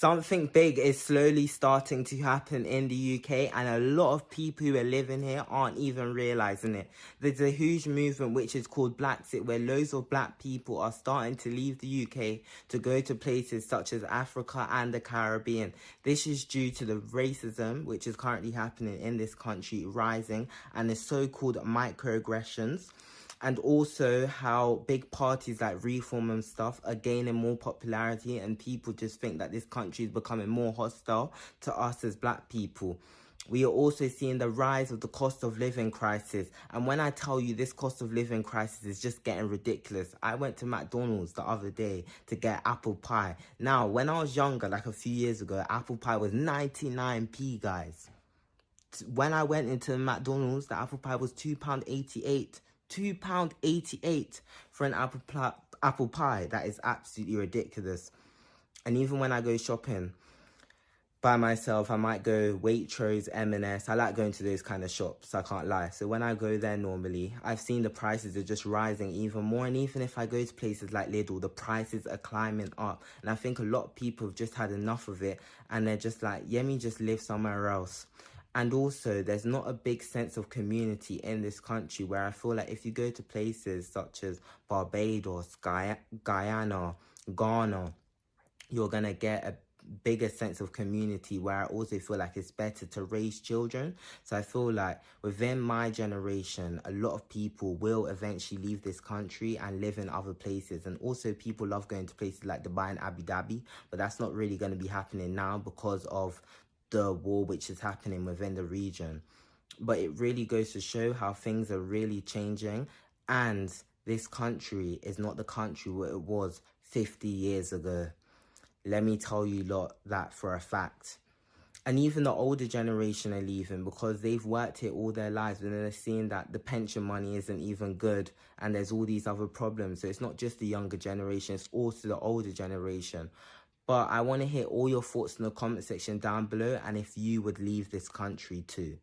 Something big is slowly starting to happen in the UK, and a lot of people who are living here aren't even realizing it. There's a huge movement which is called Blaxit, where loads of black people are starting to leave the UK to go to places such as Africa and the Caribbean. This is due to the racism which is currently happening in this country rising, and the so-called microaggressions. And also how big parties like Reform and stuff are gaining more popularity, and people just think that this country is becoming more hostile to us as black people. We are also seeing the rise of the cost of living crisis. And when I tell you this cost of living crisis is just getting ridiculous, I went to McDonald's the other day to get apple pie. Now, when I was younger, like a few years ago, apple pie was 99p, guys. When I went into McDonald's, the apple pie was £2.88. £2.88 for an apple pie. That is absolutely ridiculous. And even when I go shopping by myself, I might go Waitrose, M&S. I like going to those kind of shops, I can't lie. So when I go there normally, I've seen the prices are just rising even more. And even if I go to places like Lidl, the prices are climbing up. And I think a lot of people have just had enough of it, and they're just like, yeah, me just live somewhere else. And also, there's not a big sense of community in this country, where I feel like if you go to places such as Barbados, Guyana, Ghana, you're going to get a bigger sense of community, where I also feel like it's better to raise children. So I feel like within my generation, a lot of people will eventually leave this country and live in other places. And also, people love going to places like Dubai and Abu Dhabi, but that's not really going to be happening now because of the war which is happening within the region. But it really goes to show how things are really changing, and this country is not the country where it was 50 years ago. Let me tell you lot that for a fact. And even the older generation are leaving because they've worked here all their lives, and then they're seeing that the pension money isn't even good, and there's all these other problems. So it's not just the younger generation, it's also the older generation. But I want to hear all your thoughts in the comment section down below, and if you would leave this country too.